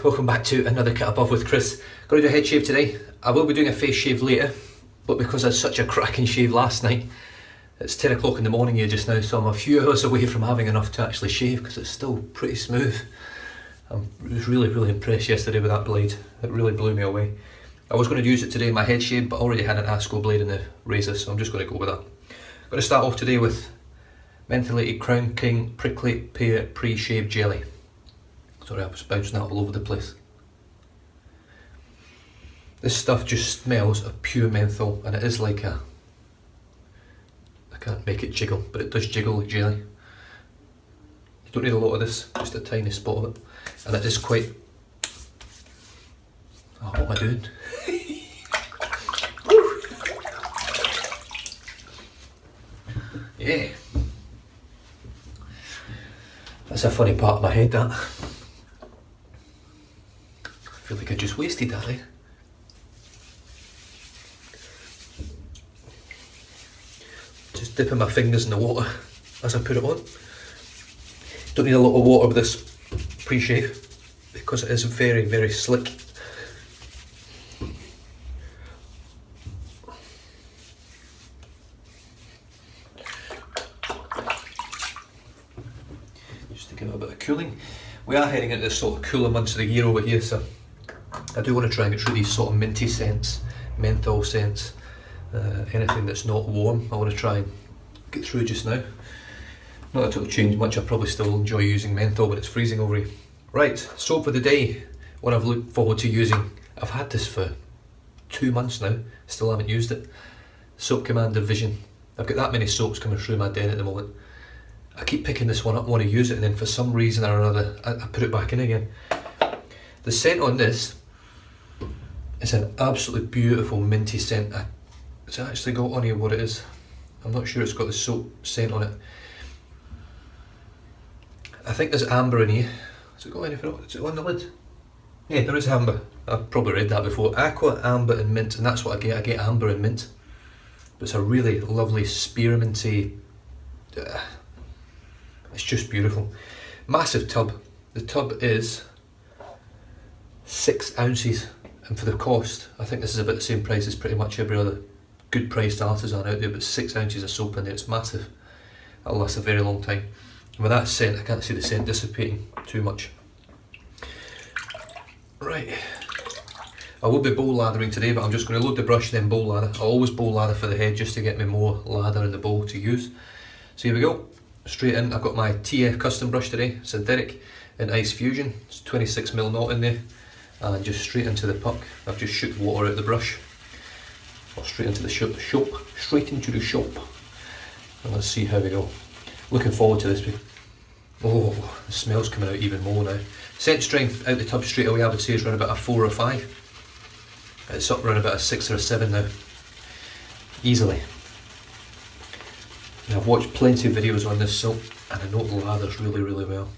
welcome back to another Cut Above with Chris. Going to do a head shave today. I will be doing a face shave later, but because I had such a cracking shave last night, it's 10 o'clock in the morning here just now, so I'm a few hours away from having enough to actually shave because it's still pretty smooth. I was really impressed yesterday with that blade. It really blew me away. I was going to use it today in my head shave, but I already had an ASCO blade in the razor, so I'm just going to go with that. I'm going to start off today with Mentholated Crown King Prickly Pear Pre-Shave Jelly. Sorry, I was bouncing that all over the place. This stuff just smells of pure menthol, and it is like a... I can't make it jiggle, but it does jiggle like jelly. You don't need a lot of this, just a tiny spot of it. And it is quite... Oh, what am I doing? Yeah. That's a funny part of my head, that. I feel like I just wasted that, eh? Just dipping my fingers in the water as I put it on. Don't need a lot of water with this pre-shave because it is very slick. Just to give it a bit of cooling. We are heading into the sort of cooler months of the year over here, so I do want to try and get through these sort of minty scents, menthol scents, anything that's not warm. I want to try and get through just now. Not that it'll change much, I probably still enjoy using menthol when it's freezing over here. Right, soap for the day, what I've looked forward to using. I've had this for 2 months now, still haven't used it. Soap Commander Vision. I've got that many soaps coming through my den at the moment. I keep picking this one up, want to use it, and then for some reason or another, I put it back in again. The scent on this is an absolutely beautiful minty scent. It's actually got on here what it is. I'm not sure it's got the soap scent on it. I think there's amber in here. Has it got anything on it? Is it on the lid? Yeah, there is amber. I've probably read that before. Aqua, amber and mint, and that's what I get. I get amber and mint. But it's a really lovely spearminty... it's just beautiful. Massive tub. The tub is 6 ounces. And for the cost, I think this is about the same price as pretty much every other good priced artisan out there, but 6 ounces of soap in there, it's massive. That'll last a very long time. And with that scent, I can't see the scent dissipating too much. Right, I will be bowl lathering today, but I'm just going to load the brush and then bowl lather. I always bowl lather for the head just to get me more lather in the bowl to use. So here we go, straight in. I've got my TF custom brush today, synthetic in Ice Fusion. It's 26mm knot in there. And just straight into the puck. I've just shook water out the brush. Or straight into the shop. Straight into the shop. And let's see how we go. Looking forward to this. Oh, the smell's coming out even more now. Scent strength out the tub straight away, I would say is around about a 4 or 5. It's up around about a 6 or a 7 now. Easily. And I've watched plenty of videos on this soap and I know it lathers really well.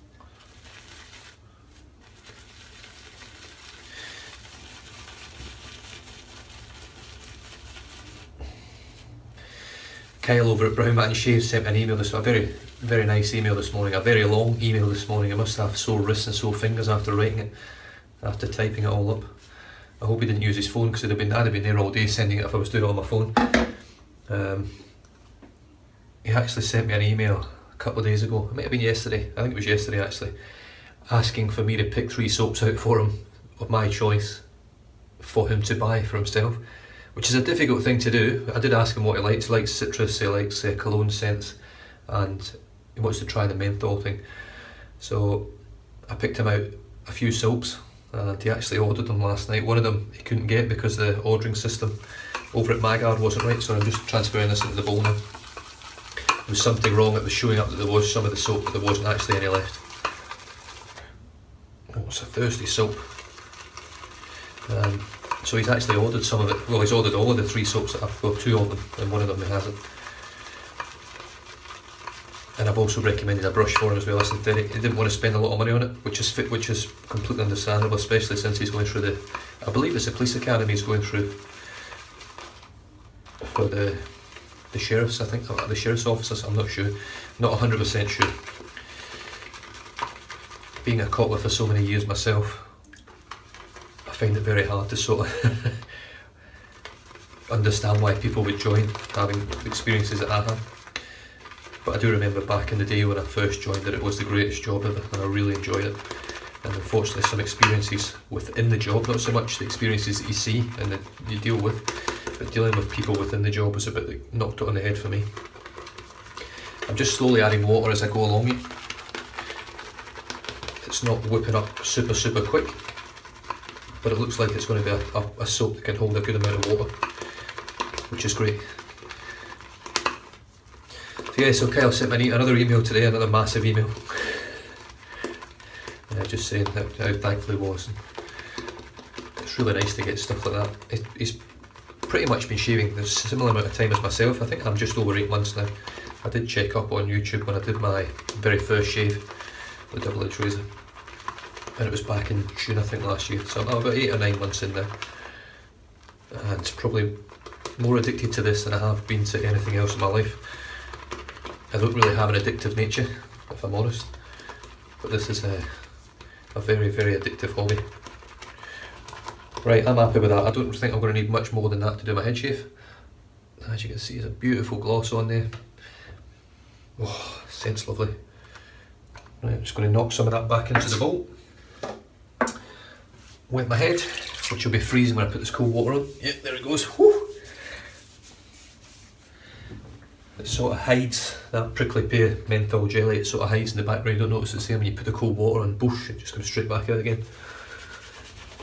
Kyle over at Brown Man Shave sent me an email this morning, a very nice email this morning, a very long email this morning. I must have sore wrists and sore fingers after writing it, after typing it all up. I hope he didn't use his phone because I'd have been there all day sending it if I was doing it on my phone. He actually sent me an email a couple of days ago, it might have been yesterday, I think it was yesterday actually, asking for me to pick 3 soaps out for him of my choice for him to buy for himself. Which is a difficult thing to do. I did ask him what he likes. He likes citrus, he likes cologne scents, and he wants to try the menthol thing. So I picked him out a few soaps and he actually ordered them last night. One of them he couldn't get because the ordering system over at Magard wasn't right, so I'm just transferring this into the bowl now. There was something wrong, it was showing up that there was some of the soap but there wasn't actually any left. Oh, it's a thirsty soap. So he's actually ordered some of it. Well, he's ordered all of the 3 soaps that I've got, 2 of them, and one of them he hasn't. And I've also recommended a brush for him as well, a synthetic. He didn't want to spend a lot of money on it, which is completely understandable, especially since he's going through I believe it's the police academy he's going through for the sheriffs, I think, the sheriff's officers, I'm not sure, not 100% sure. Being a cobbler for so many years myself, find it very hard to sort of understand why people would join, having experiences that I had. But I do remember back in the day when I first joined that it was the greatest job ever, and I really enjoyed it. And unfortunately some experiences within the job, not so much the experiences that you see and that you deal with, but dealing with people within the job was a bit like knocked it on the head for me. I'm just slowly adding water as I go along it. It's not whipping up super quick, but it looks like it's going to be a soap that can hold a good amount of water, which is great. So yeah, so Kyle sent me another email today, another massive email. Just saying how thankful he was. And it's really nice to get stuff like that. He's pretty much been shaving the similar amount of time as myself. I think I'm just over 8 months now. I did check up on YouTube when I did my very first shave with double edge razor, and it was back in June I think last year. So I'm about 8 or 9 months in there, and probably more addicted to this than I have been to anything else in my life. I don't really have an addictive nature, if I'm honest, but this is a very addictive hobby. Right, I'm happy with that. I don't think I'm going to need much more than that to do my head shave. As you can see, there's a beautiful gloss on there. Oh, scent's lovely. Right, I'm just going to knock some of that back into the bowl. Wet my head, which will be freezing when I put this cool water on. Yep, there it goes. Whew. It sort of hides that prickly pear menthol jelly, it sort of hides in the background. You don't notice it, same when you put the cold water on, boosh, it just comes straight back out again.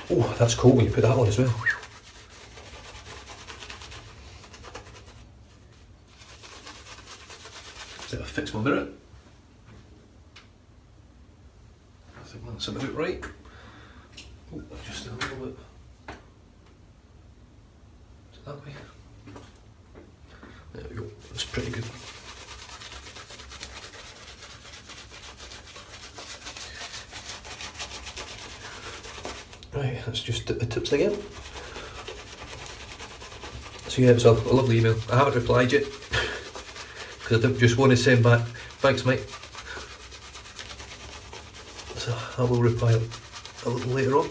Oh, that's cool when you put that on as well. So I fix my mirror. I think that's about right. Oh, just a little bit. Is it that way? There we go, that's pretty good. Right, let's just dip the tips again. So yeah, it was a lovely email. I haven't replied yet, because I just want to send back, thanks mate. So I will reply a little later on.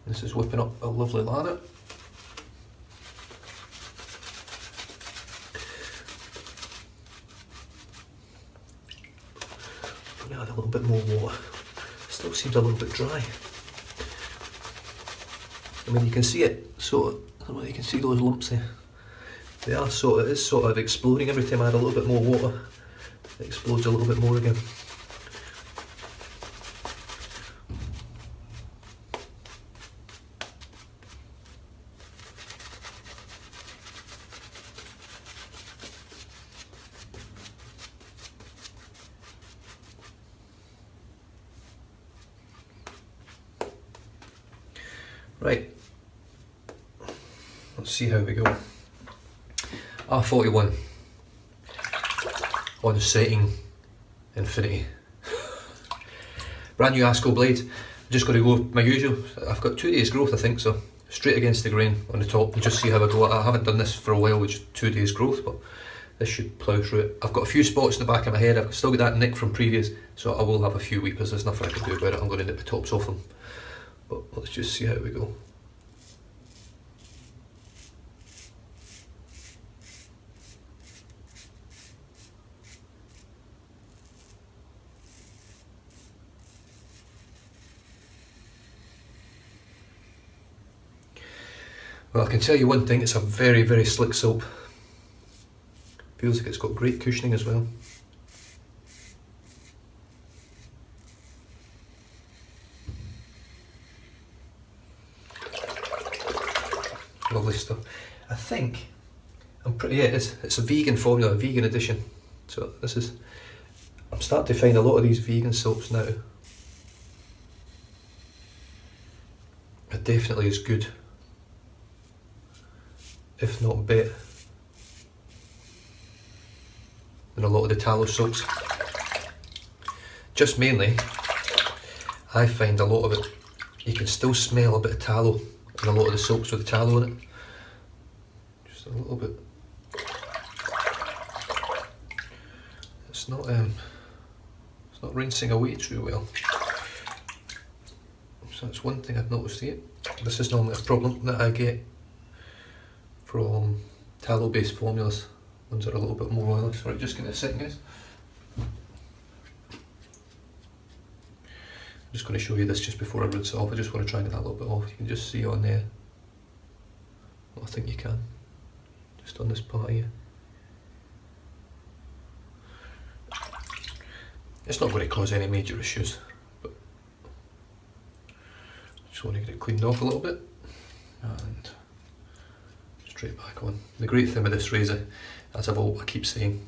This is whipping up a lovely lather. I'm going to add a little bit more water. Still seems a little bit dry. I mean, you can see it sort of, I don't know, you can see those lumps there. They are sort of, it's sort of exploding every time I add a little bit more water. It explodes a little bit more again. Right, let's see how we go. R41 on setting infinity. Brand new ASCO blade. I'm just going to go with my usual. I've got 2 days growth, I think, so straight against the grain on the top and just see how I go. I haven't done this for a while, which is 2 days growth, but this should plough through it. I've got a few spots in the back of my head. I've still got that nick from previous, so I will have a few weepers. There's nothing I can do about it. I'm going to nip the tops off them. But let's just see how we go. Well, I can tell you one thing, it's a very slick soap. Feels like it's got great cushioning as well. Lovely stuff. I think yeah, it's a vegan formula, a vegan edition. So this is, I'm starting to find a lot of these vegan soaps now are definitely as good, if not better, than a lot of the tallow soaps. Just mainly, I find a lot of it, you can still smell a bit of tallow in a lot of the soaps with the tallow in it. Just a little bit. it's not rinsing away too well. So that's one thing I've noticed here. This is normally a problem that I get from tallow based formulas, ones that are a little bit more oily. Sorry, just give me a second guys. I'm just going to show you this just before I rinse it off. I just want to try and get that a little bit off. You can just see on there. Well, I think you can. Just on this part here. It's not going to cause any major issues, but just want to get it cleaned off a little bit and straight back on. The great thing with this razor, as I keep saying,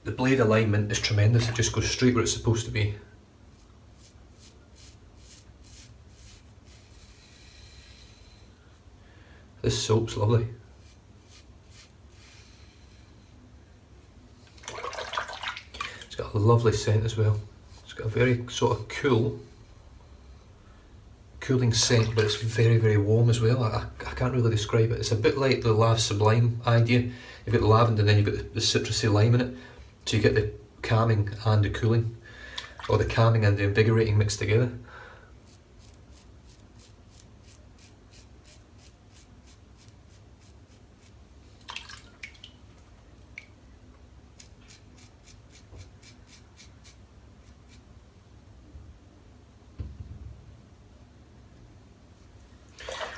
the blade alignment is tremendous. It just goes straight where it's supposed to be. This soap's lovely. It's got a lovely scent as well. It's got a very sort of cooling scent, but it's very, very warm as well. I can't really describe it. It's a bit like the Lav Sublime idea. You've got the lavender and then you've got the citrusy lime in it. So you get the calming and the cooling, or the calming and the invigorating mixed together.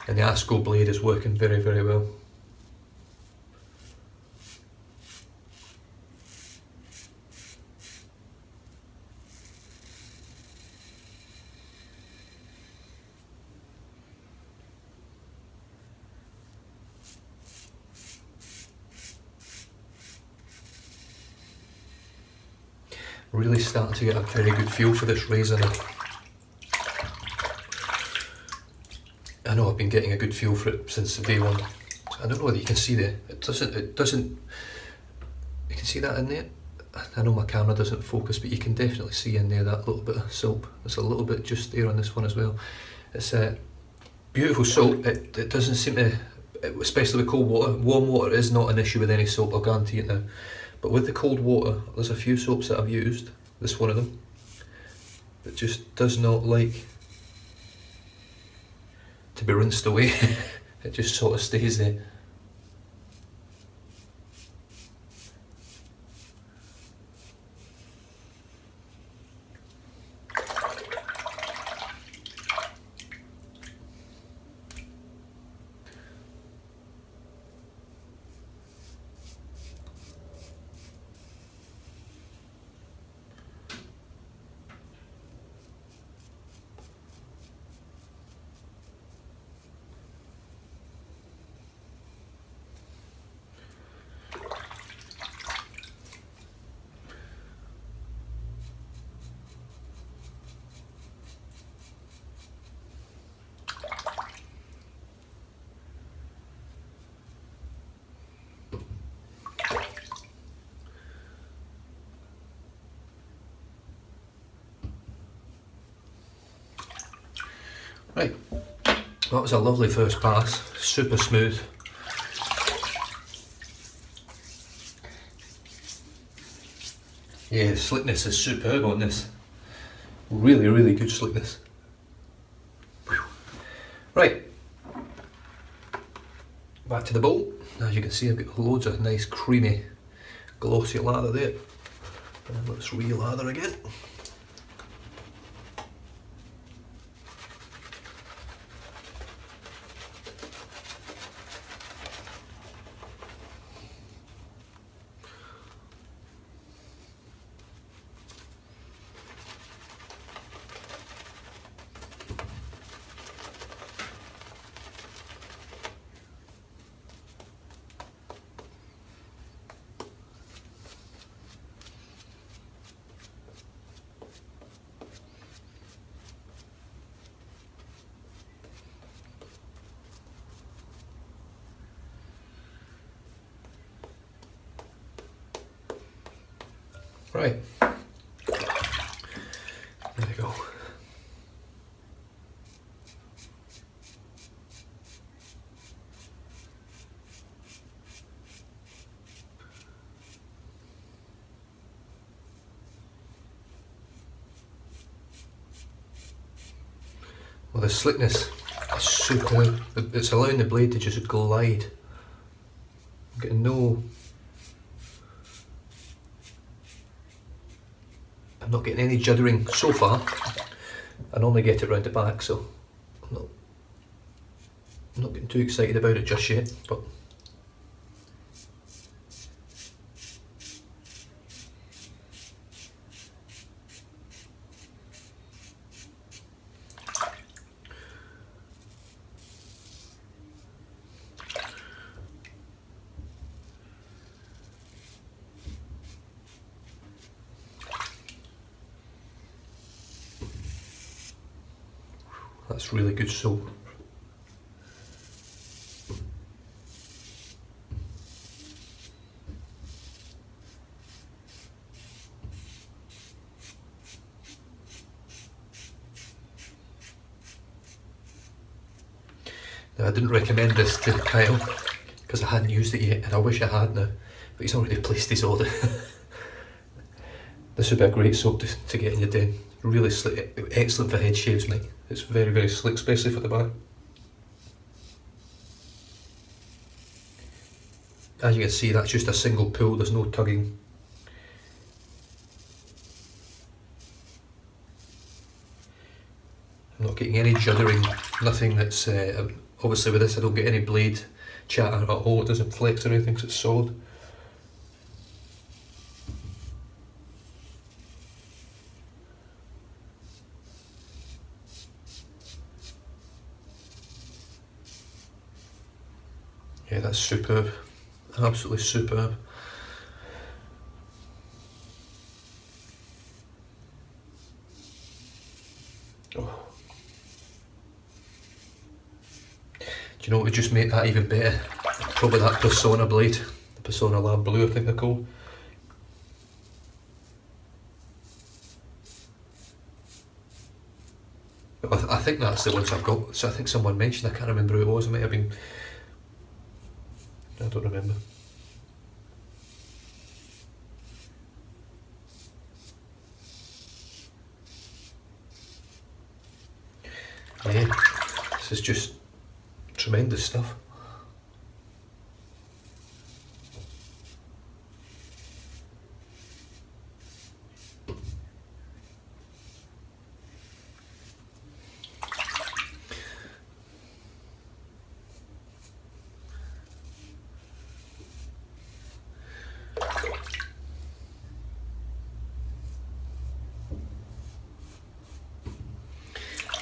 And the Asco blade is working very, very well. Really starting to get a very good feel for this razor now. I know I've been getting a good feel for it since day one. I don't know whether you can see there. It doesn't. You can see that in there. I know my camera doesn't focus, but you can definitely see in there that little bit of soap. There's a little bit just there on this one as well. It's a beautiful soap. It doesn't seem to, especially with cold water. Warm water is not an issue with any soap, I'll guarantee it now. But with the cold water, there's a few soaps that I've used, this one of them, that just does not like to be rinsed away. It just sort of stays there. Right, that was a lovely first pass, super smooth. Yeah, slickness is superb on this. Really, really good slickness. Whew. Right, back to the bowl. As you can see, I've got loads of nice creamy glossy lather there. And let's re-lather again. Right, there we go. the slickness is superb. It's allowing the blade to just glide. I'm getting I'm not getting any juddering so far. I normally get it round the back, so I'm not getting too excited about it just yet, but that's really good soap. Now, I didn't recommend this to Kyle because I hadn't used it yet, and I wish I had now, but he's already placed his order. This would be a great soap to get in your den. Really slick, excellent for head shaves, mate. It's very, very slick, especially for the back. As you can see, that's just a single pull, there's no tugging. I'm not getting any juddering, nothing that's, obviously with this I don't get any blade chatter at all, it doesn't flex or anything because it's solid. Yeah, that's superb, absolutely superb. Oh. Do you know what would just make that even better? Probably that Persona blade, the Persona Lab Blue I think they're called. I think that's the ones I've got, so I think someone mentioned, I can't remember who it was, it might have been, I don't remember. Yeah, this is just tremendous stuff.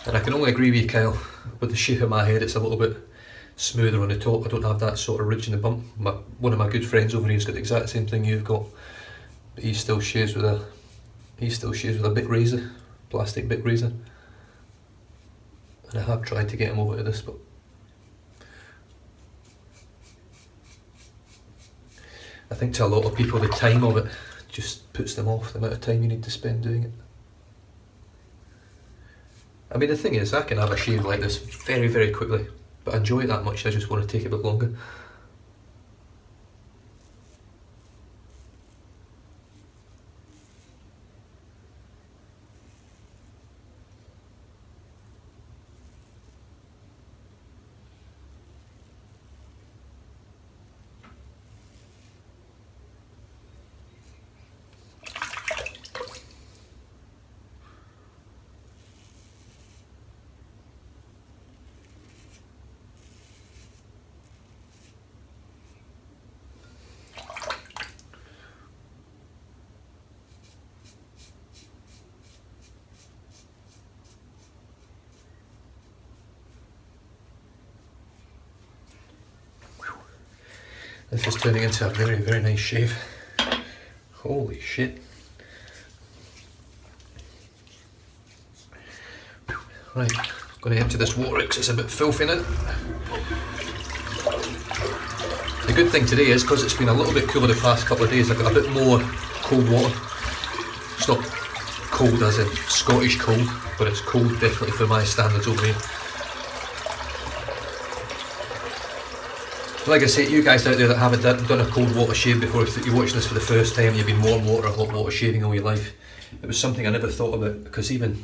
And I can only agree with you, Kyle, with the shape of my head it's a little bit smoother on the top. I don't have that sort of ridge in the bump. One of my good friends over here's got the exact same thing you've got, but he still shaves with a bit razor, plastic bit razor. And I have tried to get him over to this, but I think to a lot of people the time of it just puts them off, the amount of time you need to spend doing it. I mean, the thing is, I can have a shave like this very, very quickly, but I enjoy it that much, I just want to take a bit longer. This is turning into a very, very nice shave. Holy shit. Right, I'm going to empty this water because it's a bit filthy in it. The good thing today is, because it's been a little bit cooler the past couple of days, I've got a bit more cold water. It's not cold as in Scottish cold, but it's cold definitely for my standards over here. Like I say, you guys out there that haven't done a cold water shave before, if you're watching this for the first time, you've been warm water or hot water shaving all your life, it was something I never thought about, because even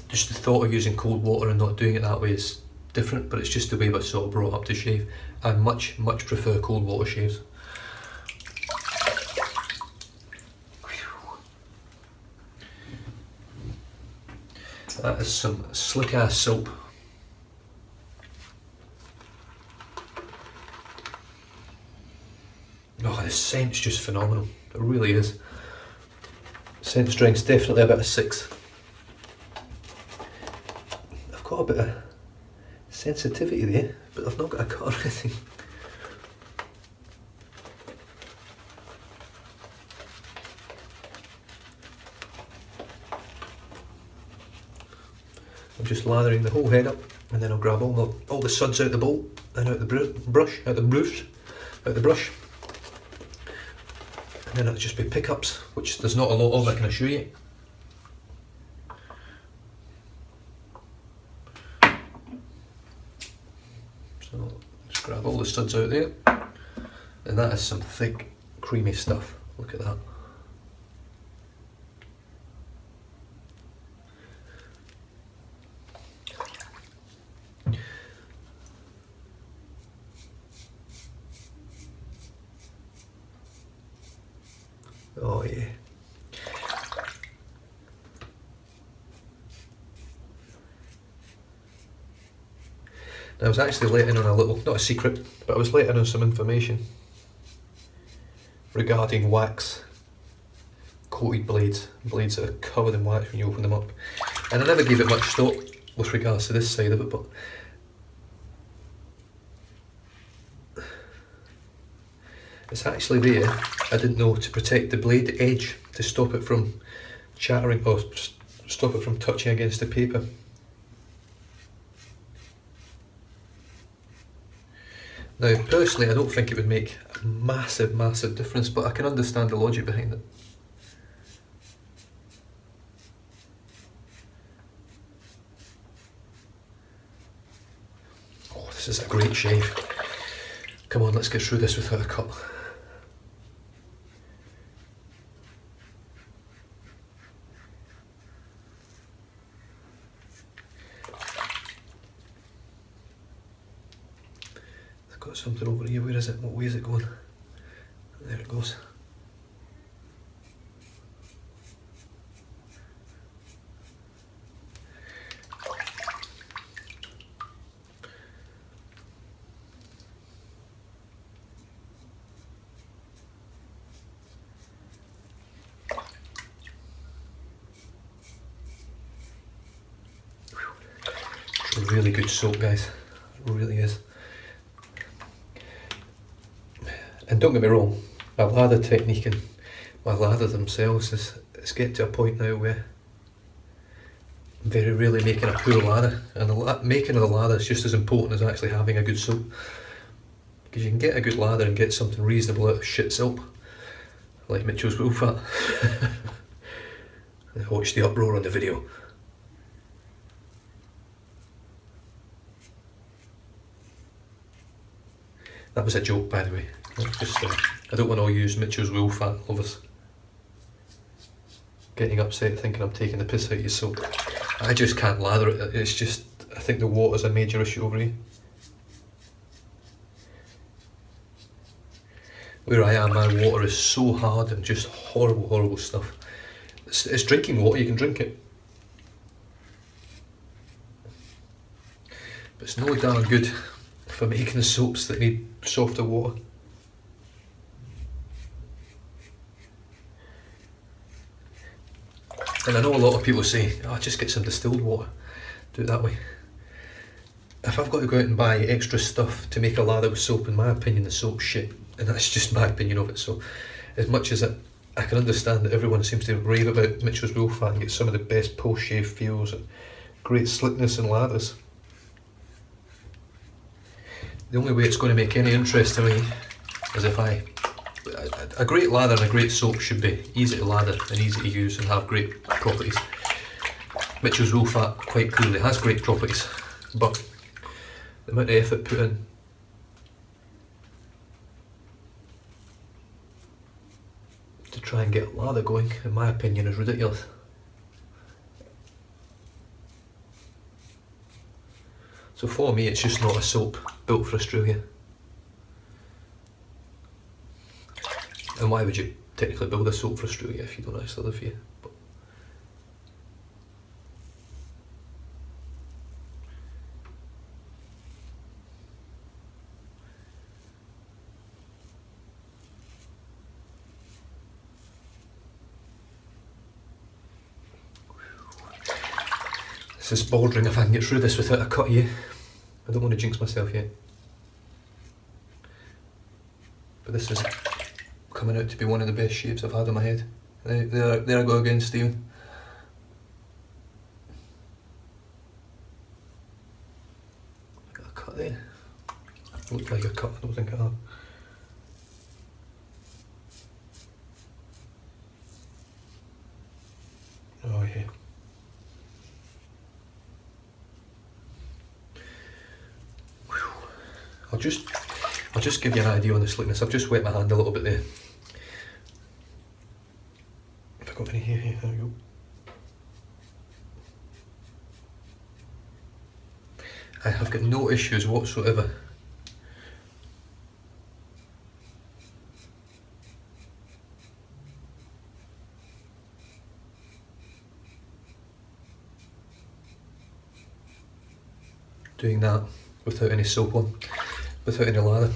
just the thought of using cold water and not doing it that way is different, but it's just the way we're sort of brought up to shave. I much prefer cold water shaves. That is some slick ass soap. Oh, the scent's just phenomenal. It really is. Scent strength's definitely about a 6. I've got a bit of sensitivity there, but I've not got a cut or anything. I'm just lathering the whole head up, and then I'll grab all the suds out the bowl and out the brush, and then it'll just be pickups, which there's not a lot of, I can assure you. So just grab all the studs out there, and that is some thick, creamy stuff. Look at that. Oh yeah. Now I was actually letting on a little, not a secret, but I was letting on some information regarding wax coated blades that are covered in wax when you open them up. And I never gave it much thought with regards to this side of it, but it's actually there, I didn't know, to protect the blade edge, to stop it from chattering or stop it from touching against the paper. Now personally I don't think it would make a massive difference, but I can understand the logic behind it. Oh, this is a great shave. Come on, let's get through this without a cut. I've got something over here, where is it? What way is it going? There it goes. It's a really good soap, guys. It really is. And don't get me wrong, my lather technique and my lathers themselves it's getting to a point now where I'm very rarely making a poor lather, and the making of the lather is just as important as actually having a good soap, because you can get a good lather and get something reasonable out of shit soap, like Mitchell's Woolfat. Watch the uproar on the video. That was a joke, by the way. Just, I don't want to use Mitchell's Woolfat lovers getting upset thinking I'm taking the piss out of your soap. I just can't lather it. It's just, I think the water's a major issue over here. Where I am, my water is so hard and just horrible stuff. It's drinking water, you can drink it. But it's no darn good for making the soaps that need softer water. And I know a lot of people say, oh, just get some distilled water, do it that way. If I've got to go out and buy extra stuff to make a lather with soap, in my opinion the soap's shit, and that's just my opinion of it. So as much as I can understand that everyone seems to rave about Mitchell's Woolfat and get some of the best post-shave feels and great slickness and lathers, the only way it's going to make any interest to me is if a great lather and a great soap should be easy to lather and easy to use and have great properties. Mitchell's Woolfat quite clearly has great properties, but the amount of effort put in to try and get lather going, in my opinion, is ridiculous. So for me, it's just not a soap built for Australia. And why would you technically build a soap for Australia if you don't actually live here? But this is bouldering if I can get through this without a cut here. I don't want to jinx myself yet. But this is coming out to be one of the best shapes I've had on my head. There I go again, Stephen. Got a cut there. Looked like a cut, I don't think I have. Oh yeah. I'll just give you an idea on the slickness. I've just wet my hand a little bit there. If I got any here, there we go. I have got no issues whatsoever. Doing that without any soap on. Without any lather.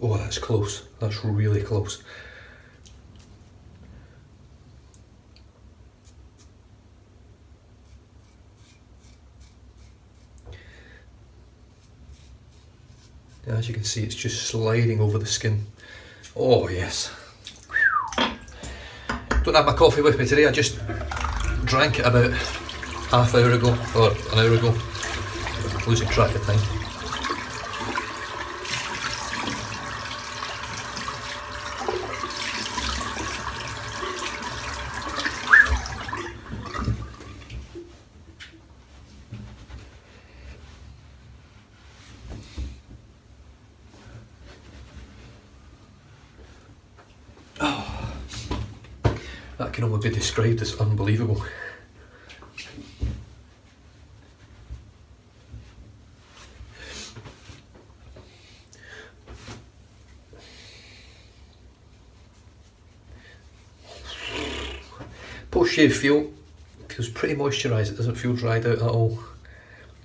Oh, that's close. That's really close. As you can see, it's just sliding over the skin. Oh yes. Don't have my coffee with me today. I just drank it about half hour ago, or an hour ago. Losing track of time. That can only be described as unbelievable. Post-shave feels pretty moisturised. It doesn't feel dried out at all.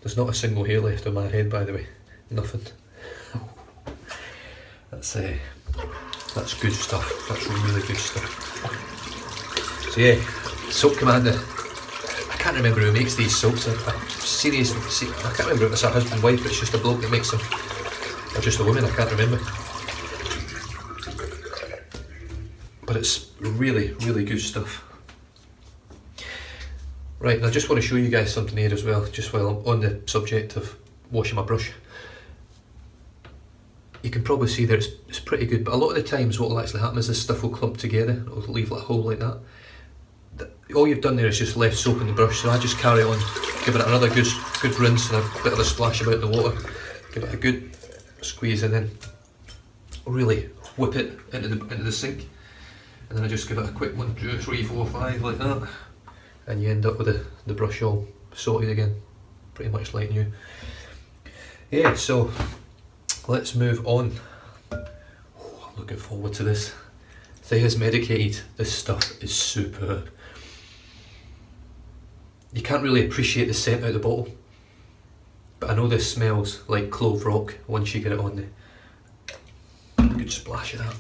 There's not a single hair left on my head, by the way. Nothing. That's good stuff. That's really good stuff. So yeah, Soap Commander. I can't remember who makes these soaps. I can't remember if it's a husband wife, but it's just a bloke that makes them. Or just a woman, I can't remember. But it's really, really good stuff. Right, and I just want to show you guys something here as well, just while I'm on the subject of washing my brush. You can probably see that it's pretty good, but a lot of the times what will actually happen is this stuff will clump together. It'll leave like a hole like that. All you've done there is just left soap in the brush, so I just carry on, give it another good rinse and a bit of a splash about the water. Give it a good squeeze and then really whip it into the sink. And then I just give it a quick 1, 2, 3, 4, 5 like that. And you end up with the brush all sorted again, pretty much like new. Yeah, so let's move on. Oh, I'm looking forward to this. Thayer's Medicated. This stuff is superb. You can't really appreciate the scent out of the bottle, but I know this smells like clove rock once you get it on there. Good splash of that.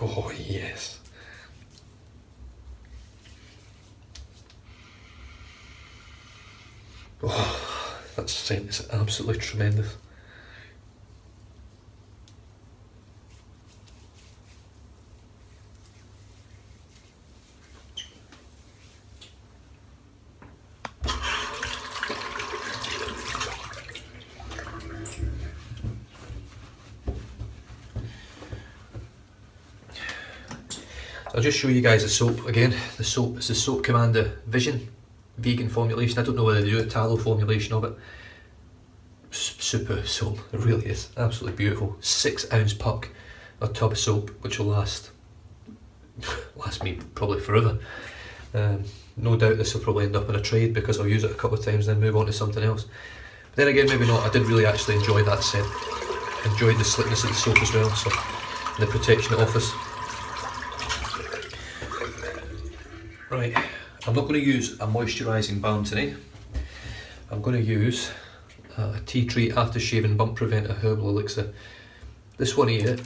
Oh yes. Oh, that scent is absolutely tremendous. I'll just show you guys the soap again. The soap is the Soap Commander Vision vegan formulation. I don't know whether they do a tallow formulation of it. Superb soap, it really is. Absolutely beautiful. 6 ounce puck, a tub of soap, which will last me probably forever. no doubt this will probably end up in a trade because I'll use it a couple of times and then move on to something else. But then again, maybe not. I did really actually enjoy that scent. Enjoyed the slickness of the soap as well, so the protection it offers. Right, I'm not going to use a moisturising balm today. I'm going to use a Tea Tree Aftershave and Bump Preventer Herbal Elixir. This one here,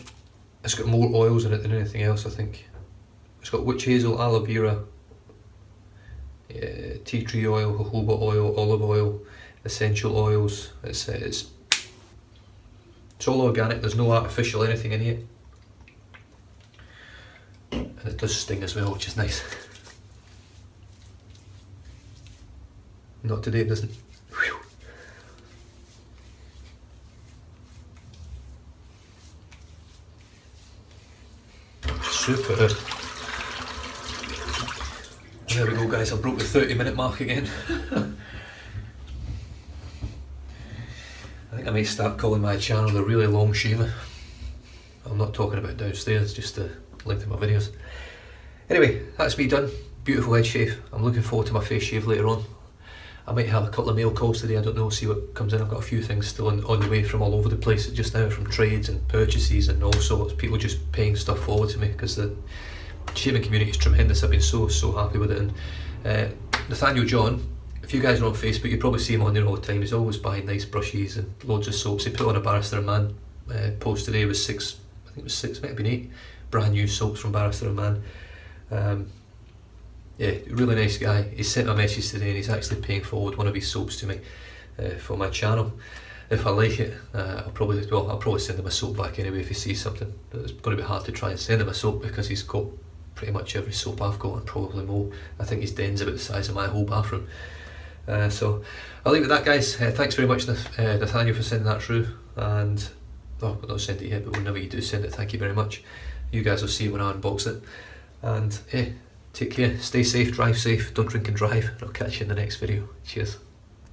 it's got more oils in it than anything else, I think. It's got witch hazel, aloe vera, tea tree oil, jojoba oil, olive oil, essential oils. It's all organic, there's no artificial anything in here. And it does sting as well, which is nice. Not today, it doesn't. Whew. Super. There we go, guys, I broke the 30-minute mark again. I think I may start calling my channel the Really Long Shaver. I'm not talking about downstairs, just the length of my videos. Anyway, that's me done. Beautiful head shave. I'm looking forward to my face shave later on. I might have a couple of mail calls today, I don't know, see what comes in. I've got a few things still on the way from all over the place just now, from trades and purchases and all sorts. People just paying stuff forward to me because the shaving community is tremendous. I've been so happy with it. And Nathaniel John, if you guys are on Facebook, you probably see him on there all the time. He's always buying nice brushes and loads of soaps. He put on a Barrister and Man post today with 6, I think it was 6, might have been 8 brand new soaps from Barrister and Man. Yeah, really nice guy. He sent a message today and he's actually paying forward one of his soaps to me for my channel. If I like it, I'll probably send him a soap back anyway if he sees something. It's going to be hard to try and send him a soap because he's got pretty much every soap I've got and probably more. I think his den's about the size of my whole bathroom. So I'll leave it at that, guys. Thanks very much Nathaniel for sending that through, and I've not sent it yet, but whenever you do send it, thank you very much. You guys will see it when I unbox it, and take care, stay safe, drive safe, don't drink and drive, and I'll catch you in the next video. Cheers.